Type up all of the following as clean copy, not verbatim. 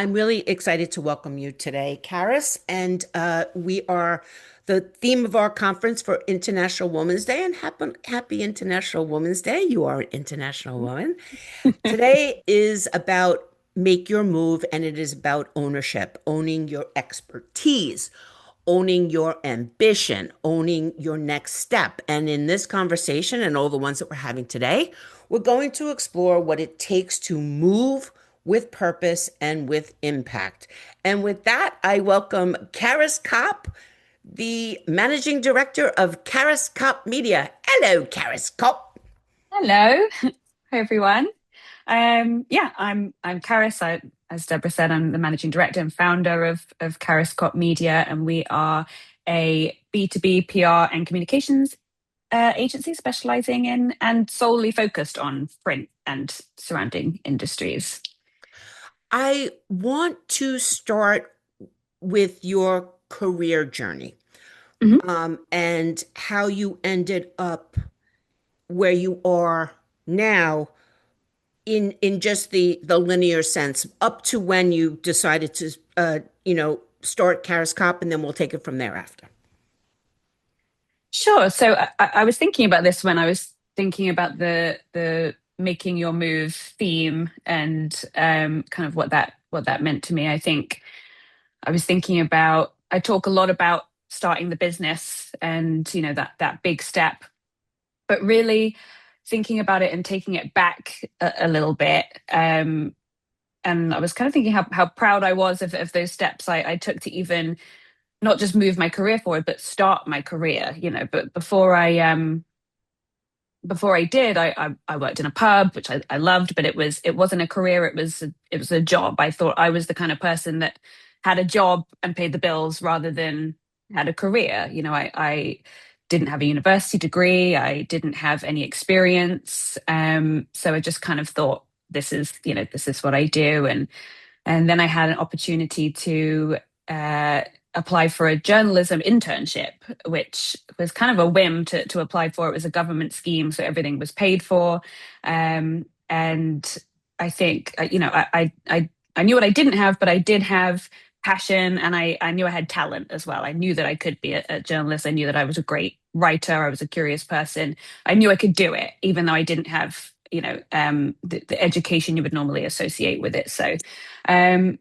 I'm really excited to welcome you today, Karis. And the theme of our conference for International Women's Day, and happy International Women's Day. You are an international woman. Today is about make your move, and it is about ownership, owning your expertise, owning your ambition, owning your next step. And in this conversation and all the ones that we're having today, we're going to explore what it takes to move with purpose and with impact. And with that, I welcome Karis Copp, the managing director of Karis Copp Media. Hello, Karis Copp. Hello, hi everyone. I'm Karis. As Deborah said, I'm the managing director and founder of Karis Copp Media, and we are a B2B PR and communications agency specializing in and solely focused on print and surrounding industries. I want to start with your career journey, Mhm. and how you ended up where you are now in just the linear sense up to when you decided to start Karis Cop, and then we'll take it from there after. Sure. So I was thinking about this when I was thinking about the making your move theme and kind of what that meant to me. I think I was thinking about, I talk a lot about starting the business and, that big step, but really thinking about it and taking it back a little bit. And I was kind of thinking how proud I was of those steps I took to even not just move my career forward, but start my career, but before I did, I worked in a pub, which I loved, but it wasn't a career. It was a job. I thought I was the kind of person that had a job and paid the bills rather than had a career. I didn't have a university degree. I didn't have any experience. So I just kind of thought this is what I do. And then I had an opportunity to uh, apply for a journalism internship, which was kind of a whim to apply for. It was a government scheme, so everything was paid for. And I think, I knew what I didn't have, but I did have passion, and I knew I had talent as well. I knew that I could be a journalist. I knew that I was a great writer. I was a curious person. I knew I could do it, even though I didn't have, the education you would normally associate with it. So I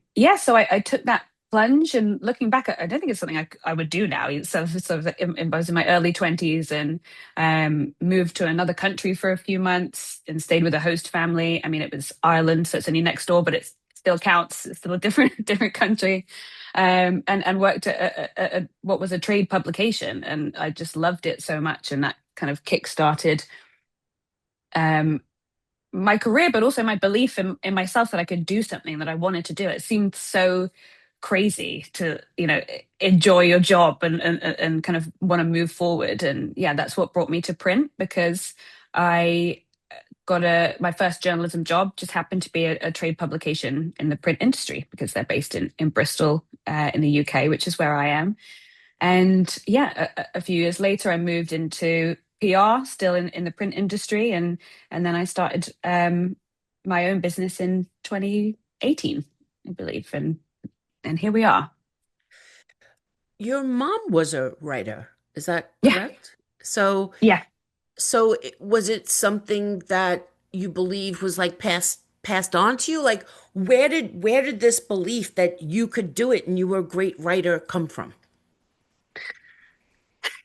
took that plunge, and looking back, I don't think it's something I would do now. I was in my early 20s and moved to another country for a few months and stayed with a host family. I mean, it was Ireland, so it's only next door, but it still counts. It's still a different different country. And worked at what was a trade publication, and I just loved it so much, and that kind of kick-started um, my career, but also my belief in myself that I could do something that I wanted to do. It seemed so crazy to, enjoy your job and kind of want to move forward. And yeah, that's what brought me to print, because I got my first journalism job just happened to be a trade publication in the print industry, because they're based in Bristol, in the UK, which is where I am. And yeah, a few years later, I moved into PR, still in the print industry, and then I started my own business in 2018, I believe, and here we are. Your mom was a writer, is that Yeah, correct? So, yeah. was it something that you believe was like passed on to you? Like, where did this belief that you could do it and you were a great writer come from?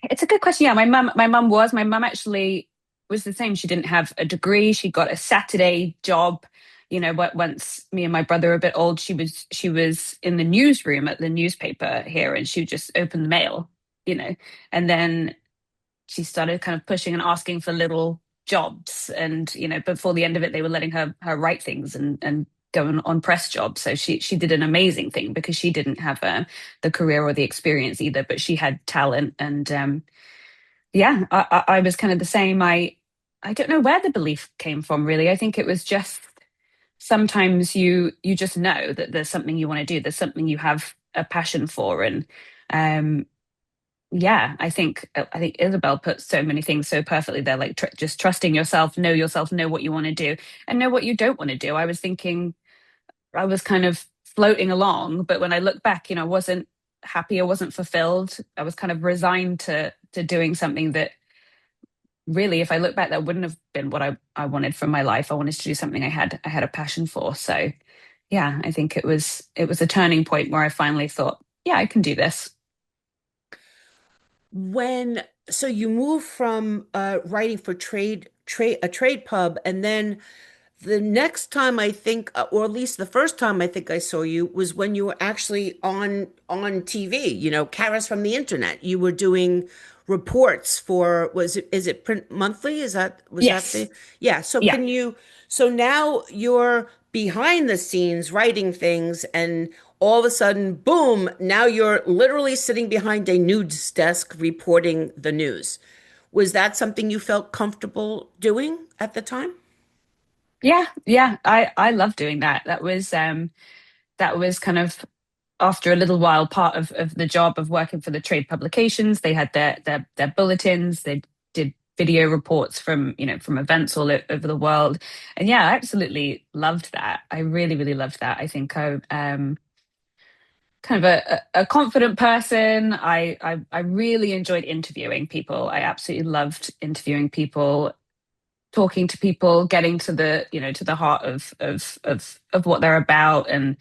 It's a good question. Yeah, my mum actually was the same. She didn't have a degree. She got a Saturday job. Once me and my brother were a bit old, she was in the newsroom at the newspaper here, and she would just open the mail, you know, and then she started kind of pushing and asking for little jobs. And before the end of it, they were letting her write things and go on press jobs. So she did an amazing thing, because she didn't have the career or the experience either, but she had talent. And yeah, I was kind of the same. I don't know where the belief came from, really. I think it was just, sometimes you just know that there's something you want to do, there's something you have a passion for. And um yeah, I think Isabel put so many things so perfectly there, like just trusting yourself, know what you want to do, and know what you don't want to do. I was thinking, I was kind of floating along. But when I look back, I wasn't happy, I wasn't fulfilled. I was kind of resigned to doing something that really, if I look back, that wouldn't have been what I wanted from my life. I wanted to do something I had a passion for. So yeah, I think it was a turning point where I finally thought, yeah, I can do this. When so you move from writing for trade pub, and then the next time I think, or at least the first time I think I saw you was when you were actually on TV. Karis from the internet. You were doing reports for, is it Print Monthly? Was that Yes. the yeah? So Yeah. so now you're behind the scenes writing things, and all of a sudden, boom! Now you're literally sitting behind a news desk reporting the news. Was that something you felt comfortable doing at the time? Yeah. Yeah. I love doing that. That was kind of after a little while part of the job of working for the trade publications. They had their bulletins, they did video reports from events all over the world. And yeah, I absolutely loved that. I really, really loved that. I think I kind of a confident person. I really enjoyed interviewing people. I absolutely loved interviewing people, talking to people, getting to the heart of what they're about. And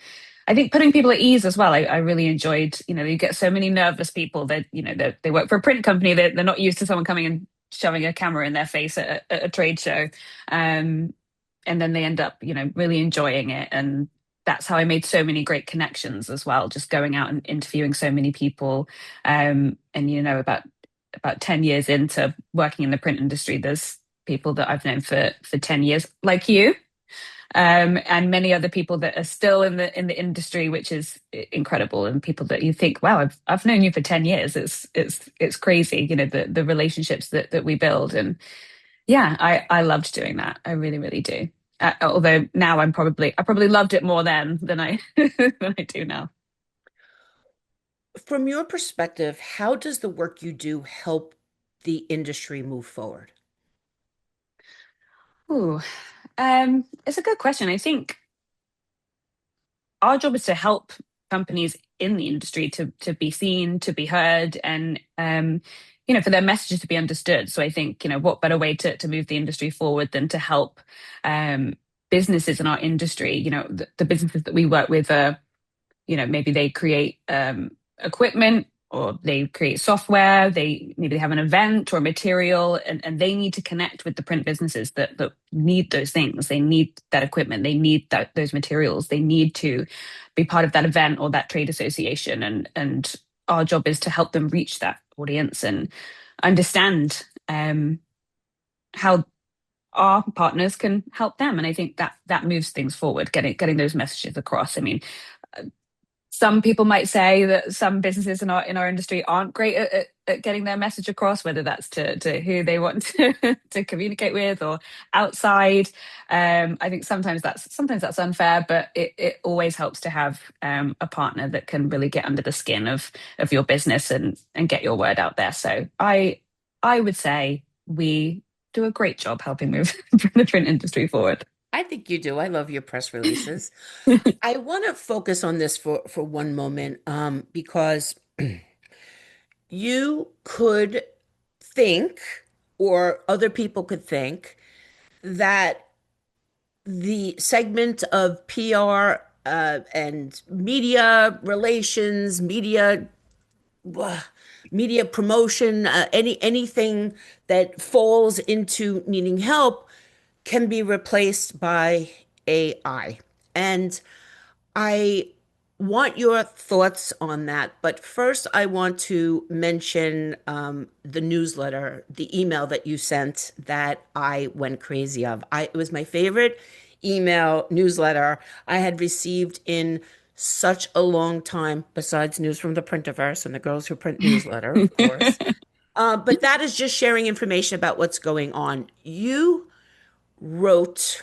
I think putting people at ease as well. I really enjoyed, you get so many nervous people that, they work for a print company, that they're not used to someone coming and shoving a camera in their face at a trade show. Um, and then they end up, really enjoying it. And that's how I made so many great connections as well, just going out and interviewing so many people. And about 10 years into working in the print industry, there's people that I've known for 10 years, like you, and many other people that are still in the industry, which is incredible. And people that you think, wow, I've known you for 10 years. It's crazy, the relationships that we build. And yeah, I loved doing that. I really, really do. Although now I probably loved it more then than I than I do now. From your perspective, how does the work you do help the industry move forward? Ooh, it's a good question. I think our job is to help companies in the industry to be seen, to be heard, and for their messages to be understood. So I think, what better way to move the industry forward than to help um, businesses in our industry. The businesses that we work with are, maybe they create equipment, or they create software, they maybe have an event or a material, and they need to connect with the print businesses that need those things. They need that equipment, they need those materials, they need to be part of that event or that trade association. And our job is to help them reach that audience and understand how our partners can help them. And I think that moves things forward, getting those messages across. I mean, some people might say that some businesses in our industry aren't great at getting their message across, whether that's to who they want to communicate with or outside. I think sometimes that's unfair, but it always helps to have a partner that can really get under the skin of your business and get your word out there. So I would say we do a great job helping move the print industry forward. I think you do. I love your press releases. I want to focus on this for one moment, because you could think, or other people could think, that the segment of PR and media relations, uh, media promotion, anything that falls into needing help can be replaced by AI. And I want your thoughts on that. But first, I want to mention the newsletter, the email that you sent that I went crazy of. It was my favorite email newsletter I had received in such a long time, besides News from the Printerverse and the Girls Who Print newsletter, of course. But that is just sharing information about what's going on. You wrote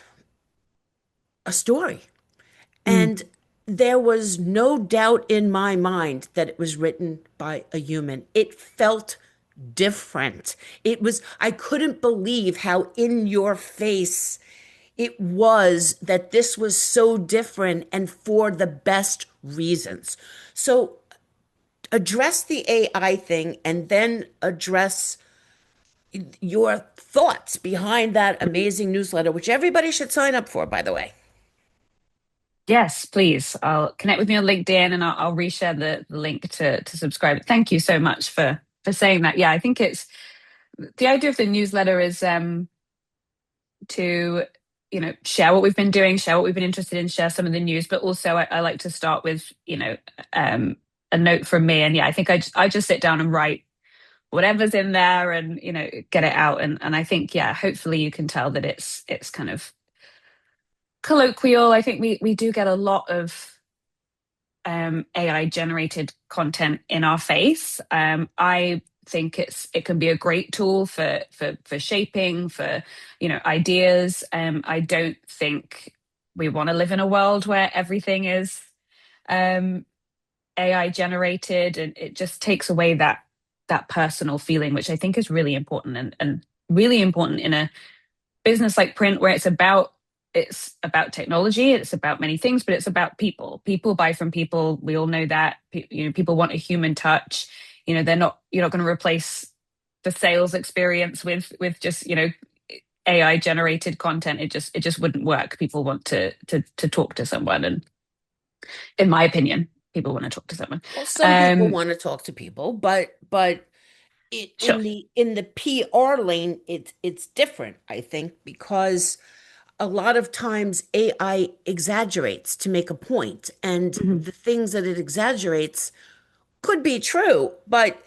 a story, Mm. and there was no doubt in my mind that it was written by a human. It felt different. I couldn't believe how in your face it was that this was so different and for the best reasons. So address the AI thing and then address your thoughts behind that amazing newsletter, which everybody should sign up for, by the way. Yes, please. I'll connect with me on LinkedIn and I'll reshare the link to subscribe. Thank you so much for saying that. Yeah, I think it's the idea of the newsletter is to share what we've been doing, share what we've been interested in, share some of the news, but also I like to start with um, a note from me. And yeah, I think I just sit down and write whatever's in there and get it out. And I think yeah, hopefully you can tell that it's kind of colloquial. I think we do get a lot of AI generated content in our face. I think it can be a great tool for shaping, for ideas. I don't think we want to live in a world where everything is um, AI generated, and it just takes away that personal feeling, which I think is really important and really important in a business like print where it's about technology, it's about many things, but it's about people buy from people. We all know that. People want a human touch. You're not going to replace the sales experience with just AI generated content. It just wouldn't work. People want to talk to someone, and in my opinion, people want to talk to someone. Well, some people um want to talk to people, but sure. in the PR lane, it's different, I think, because a lot of times AI exaggerates to make a point, and Mhm. the things that it exaggerates could be true, but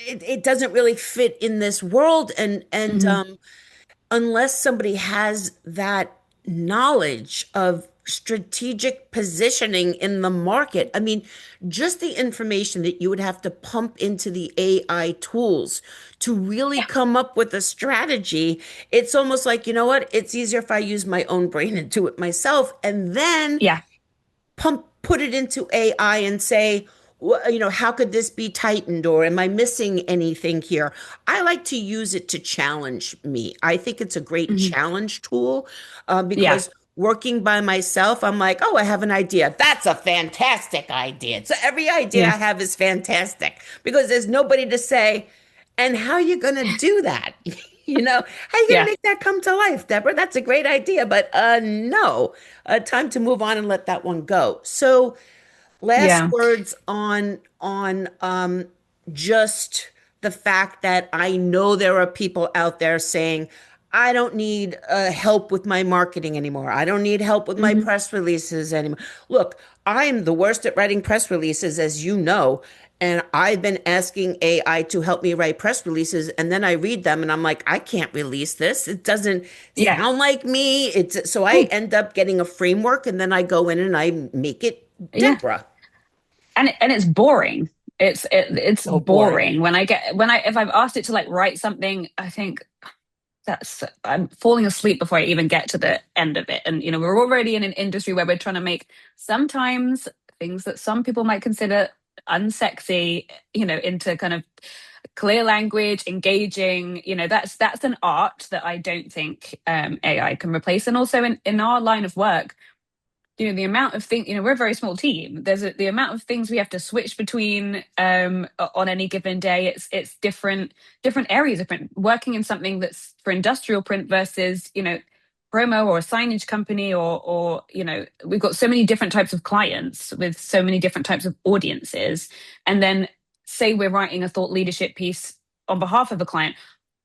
it doesn't really fit in this world. And Mhm. unless somebody has that knowledge of strategic positioning in the market, I mean, just the information that you would have to pump into the AI tools to really Yeah. come up with a strategy, it's almost like, you know what? It's easier if I use my own brain and do it myself. And then Yeah. put it into AI and say, how could this be tightened, or am I missing anything here? I like to use it to challenge me. I think it's a great Mhm. challenge tool Yeah. because working by myself, I'm like, oh, I have an idea. That's a fantastic idea. So every idea Yeah. I have is fantastic because there's nobody to say, and how are you going to do that? How are you going to Yeah. make that come to life, Deborah? That's a great idea, but no, time to move on and let that one go. So, last Yeah. words on just the fact that I know there are people out there saying, I don't need help with my marketing anymore. I don't need help with my Mhm. press releases anymore. Look, I'm the worst at writing press releases, as you know. And I've been asking AI to help me write press releases. And then I read them and I'm like, I can't release this. It doesn't Yeah. sound like me. So I Cool. end up getting a framework and then I go in and I make it Yeah. Deborah. And it's boring. It's So boring. boring when I if I've asked it to like write something, I think I'm falling asleep before I even get to the end of it. And we're already in an industry where we're trying to make sometimes things that some people might consider unsexy, into kind of clear language, engaging. That's an art that I don't think AI can replace. And also in our line of work, the amount of things, we're a very small team. The amount of things we have to switch between on any given day. It's different areas of print. Working in something that's for industrial print versus promo or a signage company, or we've got so many different types of clients with so many different types of audiences. And then say we're writing a thought leadership piece on behalf of a client.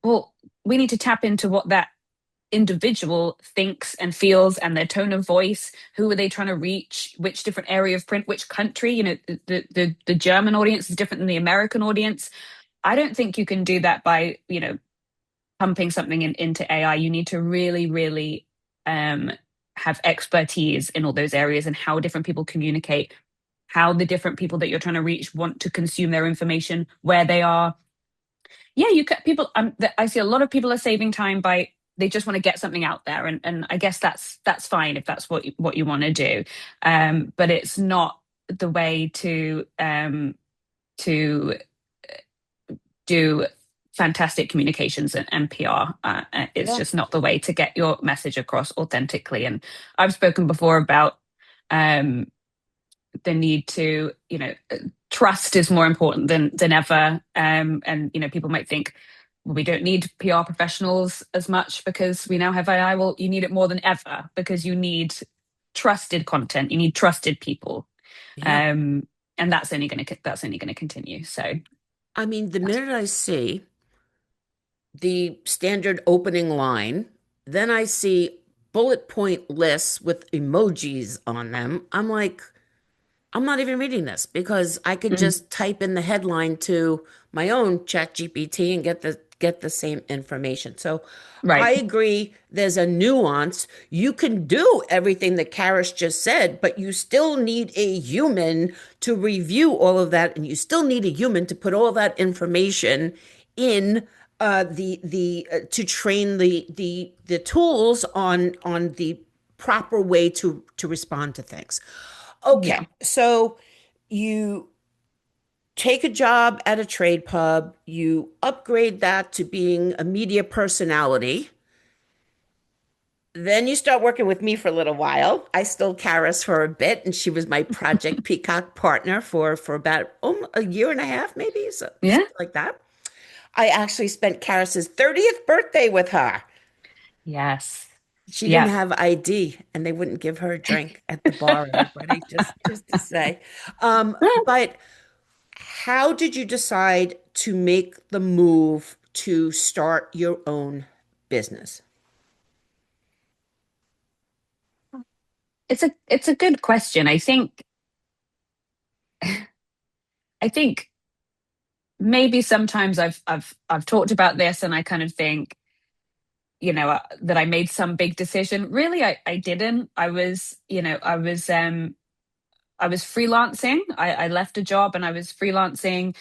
Well, we need to tap into what that individual thinks and feels and their tone of voice. Who are they trying to reach? Which different area of print? Which country? The German audience is different than the American audience. I don't think you can do that by pumping something into AI. You need to really, really um, have expertise in all those areas and how different people communicate, how the different people that you're trying to reach want to consume their information, where they are. Yeah, you can people. I see a lot of people are saving time by they just want to get something out there, and I guess that's fine if that's what you want to do, but it's not the way to do fantastic communications and PR. It's Yeah. just not the way to get your message across authentically. And I've spoken before about um, the need to, trust is more important than ever. And people might think, well, we don't need PR professionals as much because we now have AI. Well, you need it more than ever because you need trusted content. You need trusted people. Yeah. Um, and that's only going to continue. So I mean, the that's minute I see the standard opening line, then I see bullet point lists with emojis on them. I'm like, I'm not even reading this because I could mm, just type in the headline to my own chat GPT and get the same information. So I right. agree there's a nuance. You can do everything that Karis just said, but you still need a human to review all of that, and you still need a human to put all that information in the to train the tools on the proper way to respond to things. Yeah. Okay, so you take a job at a trade pub, you upgrade that to being a media personality. Then you start working with me for a little while. I stole Karis for a bit, and she was my Project Peacock partner for about a year and a half, maybe, so, Yeah. something like that. I actually spent Karis's 30th birthday with her. Yes. She didn't Yeah. have ID, and they wouldn't give her a drink at the bar, everybody, just to say. But how did you decide to make the move to start your own business? It's a good question. I think maybe sometimes I've talked about this and I kind of think, that I made some big decision. Really, I didn't. I was freelancing. I left a job and I was freelancing,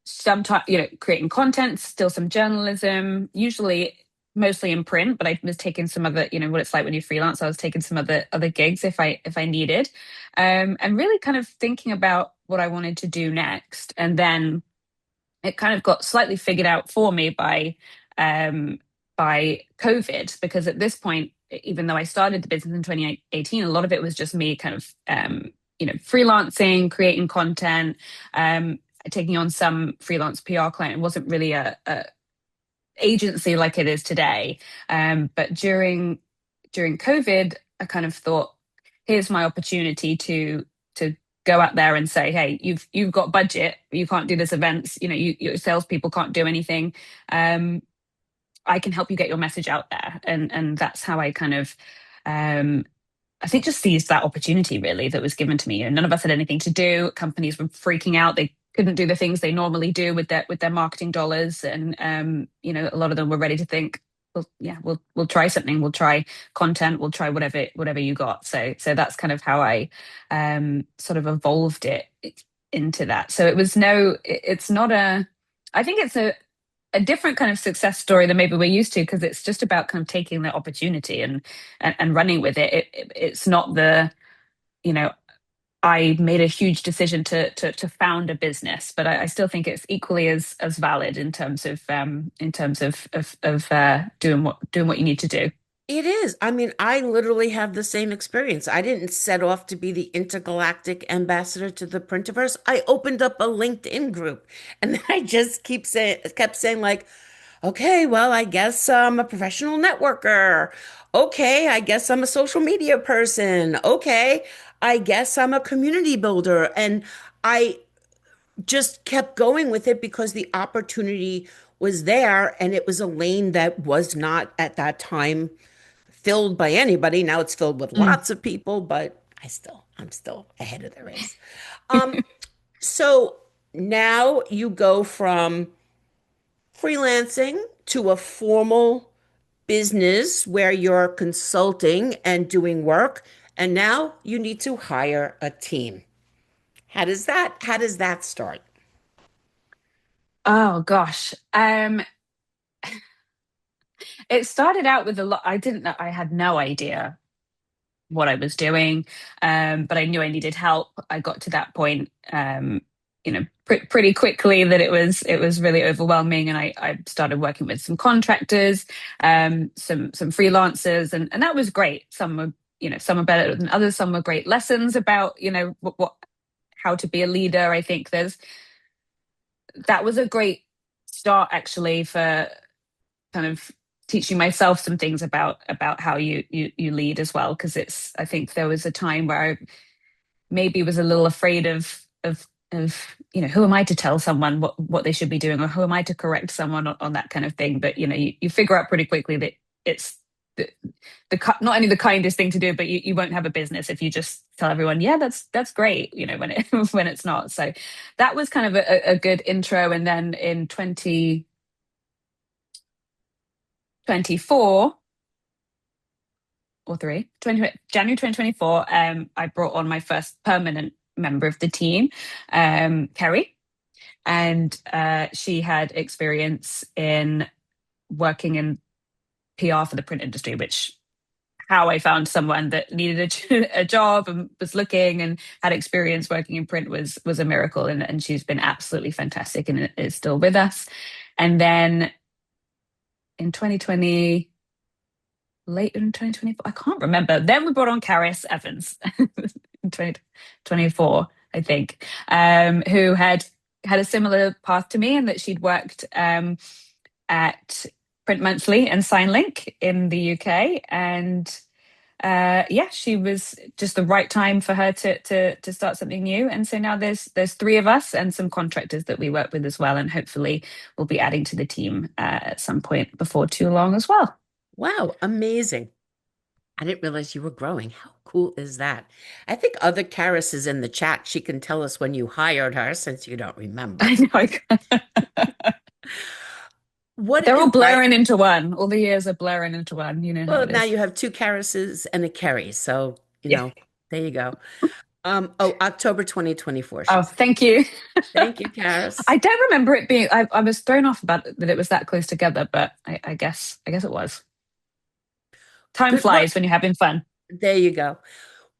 sometimes, creating content, still some journalism, usually mostly in print, but I was taking some other, what it's like when you freelance. I was taking some other gigs if I needed. And really kind of thinking about what I wanted to do next. And then it kind of got slightly figured out for me by COVID, because at this point, even though I started the business in 2018, a lot of it was just me kind of freelancing, creating content, taking on some freelance PR client. It wasn't really a agency like it is today. But during COVID, I kind of thought, here's my opportunity to go out there and say, hey, you've got budget, but you can't do this events. Your salespeople can't do anything. Um, I can help you get your message out there, and that's how I kind of um, I think just seized that opportunity really that was given to me. And none of us had anything to do. Companies were freaking out. They couldn't do the things they normally do with their marketing dollars. And a lot of them were ready to think, well, yeah, we'll try something. We'll try content. We'll try whatever you got. So that's kind of how I sort of evolved it into that. So it's not a. I think it's a different kind of success story than maybe we're used to, because it's just about kind of taking the opportunity and running with it. It's not you know I made a huge decision to found a business, but I still think it's equally as valid in terms of doing what you need to do. It is. I mean, I literally have the same experience. I didn't set off to be the intergalactic ambassador to the Printerverse. I opened up a LinkedIn group, and then I just kept saying like, okay, well, I guess I'm a professional networker. Okay, I guess I'm a social media person. Okay, I guess I'm a community builder. And I just kept going with it because the opportunity was there, and it was a lane that was not at that time filled by anybody. Now it's filled with Mm. lots of people, but I'm still ahead of the race. Um, so now you go from freelancing to a formal business where you're consulting and doing work, and now you need to hire a team. How does that start? Oh gosh. It started out with a lot. I didn't know. I had no idea what I was doing, but I knew I needed help. I got to that point. pretty quickly that it was really overwhelming, and I started working with some contractors, some freelancers, and that was great. Some are better than others. Some were great lessons about what how to be a leader. I think there's that was a great start actually for kind of teaching myself some things about how you lead as well, because it's I think there was a time where I maybe was a little afraid of who am I to tell someone what they should be doing, or who am I to correct someone on that kind of thing. But you figure out pretty quickly that it's not only the kindest thing to do, but you won't have a business if you just tell everyone, yeah, that's great, when it when it's not. So that was kind of a good intro. And then in 2024 or three, January 2024, I brought on my first permanent member of the team, Kerry, and she had experience in working in PR for the print industry, which how I found someone that needed a job and was looking and had experience working in print was a miracle, and she's been absolutely fantastic and is still with us. And then in 2020, late in 2024, I can't remember. Then we brought on Karis Evans in 2024, I think, who had a similar path to me, in that she'd worked at Print Monthly and Signlink in the UK. And yeah, she was just the right time for her to start something new. And so now there's three of us and some contractors that we work with as well, and hopefully we'll be adding to the team at some point before too long as well. Wow, amazing. I didn't realize you were growing. How cool is that? I think other Karis is in the chat. She can tell us when you hired her since you don't remember. I know. What They're all advice? blurring into one. All the years are blurring into one. You know how Well, it now is. you have two Karises and a Kerry. So, Yeah. there you go. October 2024, she Oh, said. thank you. Thank you, Karis. I don't remember it being. I was thrown off about that it was that close together, but I guess it was. Time Good. What? flies when you're having fun. There you go.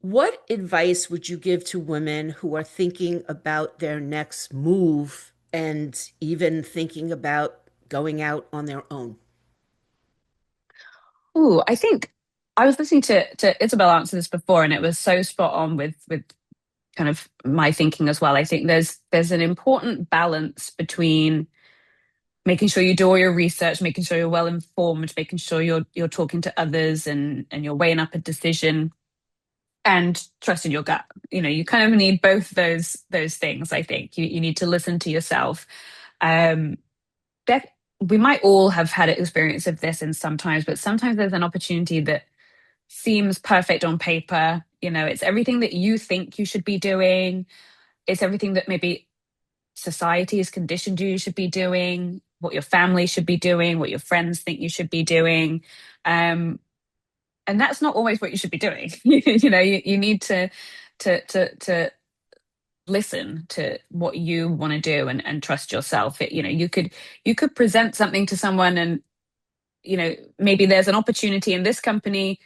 What advice would you give to women who are thinking about their next move and even thinking about going out on their own? Ooh, I think I was listening to Isabel answer this before, and it was so spot on with kind of my thinking as well. I think there's an important balance between making sure you do all your research, making sure you're well informed, making sure you're talking to others, and you're weighing up a decision, and trusting your gut. You kind of need both those things. I think you need to listen to yourself. Um, that we might all have had an experience of this in sometimes, but sometimes there's an opportunity that seems perfect on paper. It's everything that you think you should be doing. It's everything that maybe society has conditioned you should be doing, what your family should be doing, what your friends think you should be doing. And that's not always what you should be doing. You need to listen to what you want to do, and trust yourself. You could present something to someone, and maybe there's an opportunity in this company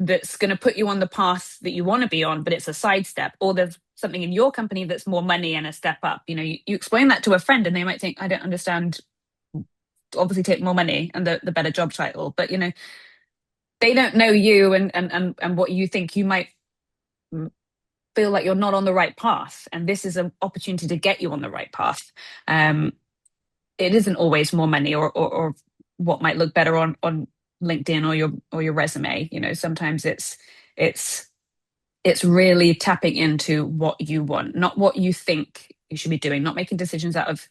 that's going to put you on the path that you want to be on, but it's a sidestep. Or there's something in your company that's more money and a step up. You explain that to a friend, and they might think, I don't understand. Obviously, take more money and the better job title, but they don't know you, and what you think. You might feel like you're not on the right path, and this is an opportunity to get you on the right path. Um, it isn't always more money, or what might look better on LinkedIn or your resume. Sometimes it's it's really tapping into what you want, not what you think you should be doing, not making decisions out of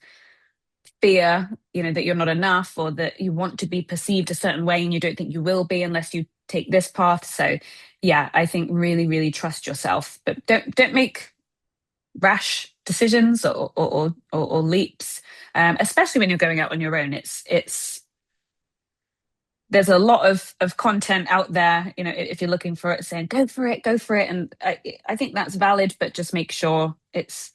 fear, that you're not enough, or that you want to be perceived a certain way and you don't think you will be unless you take this path. So yeah, I think really, really trust yourself, but don't make rash decisions or leaps, especially when you're going out on your own. It's there's a lot of content out there, if you're looking for it, saying go for it, and I think that's valid, but just make sure it's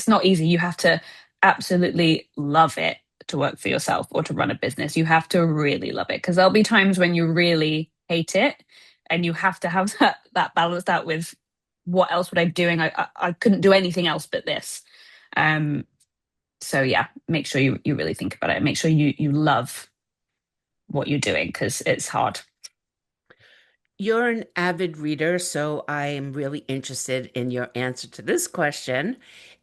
not easy. You have to absolutely love it to work for yourself or to run a business. You have to really love it, because there'll be times when you really hate it, and you have to have that balanced out with, what else would I be doing? I couldn't do anything else but this. So yeah, make sure you really think about it. Make sure you love what you're doing because it's hard. You're an avid reader, so I am really interested in your answer to this question.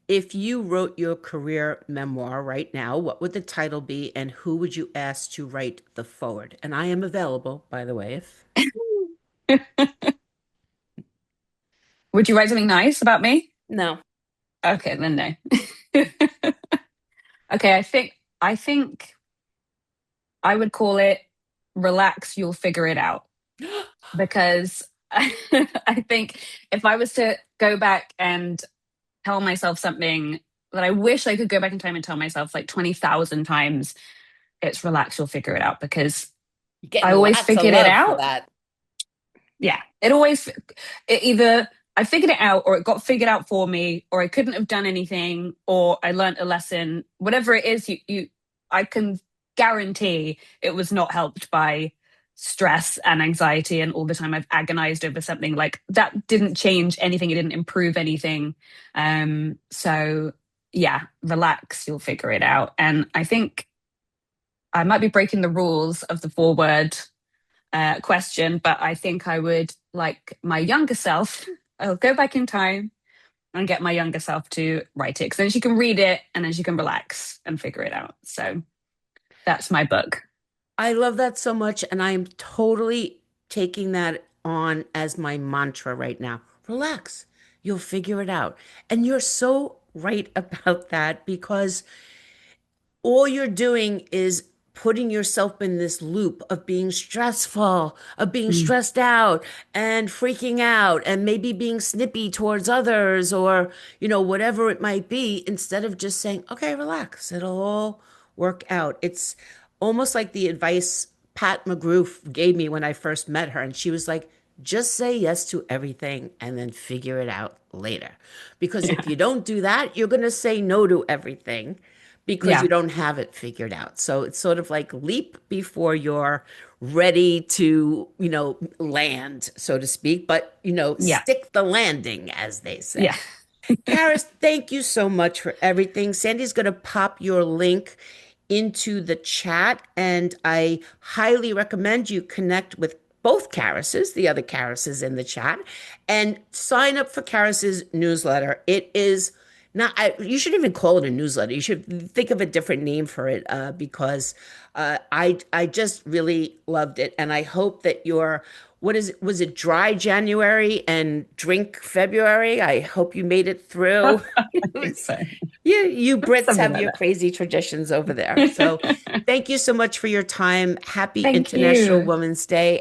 If you wrote your career memoir right now, what would the title be and who would you ask to write the forward? And I am available, by the way, if Would you write something nice about me? no. Okay, then no. Okay, I think I would call it relax, you'll figure it out. Because I think if I was to go back and tell myself something that I wish I could go back in time and tell myself like 20,000 times, it's relax, you'll figure it out because You're I getting always lots of figured it love for out. that. Yeah, it either I figured it out or it got figured out for me or I couldn't have done anything or I learned a lesson. Whatever it is, you I can guarantee it was not helped by stress and anxiety and all the time I've agonized over something. Like that didn't change anything, it didn't improve anything. So yeah, relax, you'll figure it out. And I think I might be breaking the rules of the forward question, but I think I would like my younger self. I'll go back in time and get my younger self to write it because then she can read it and then she can relax and figure it out. So that's my book. I love that so much, and I am totally taking that on as my mantra right now. Relax. You'll figure it out. And you're so right about that because all you're doing is putting yourself in this loop of being stressful, of being Mm, stressed out and freaking out and maybe being snippy towards others or, whatever it might be, instead of just saying, okay, relax, it'll all work out. It's almost like the advice Pat McGrew gave me when I first met her. And she was like, just say yes to everything and then figure it out later. Because if yeah. you don't do that, you're going to say no to everything because you Yeah. don't have it figured out. So it's sort of like leap before you're ready to, land, so to speak, but, Yeah. stick the landing, as they Yeah. say. Karis, thank you so much for everything. Sandy's going to pop your link into the chat, and I highly recommend you connect with both Karises, the other Karises in the chat, and sign up for Karis's newsletter. It is not, you shouldn't even call it a newsletter. You should think of a different name for it because I just really loved it. And I hope that your, what is it, was it dry January and drink February? I hope you made it through. I think so. You Brits Something have like your that. crazy traditions over there. So thank you so much for your time. Happy Thank International you. Women's Day.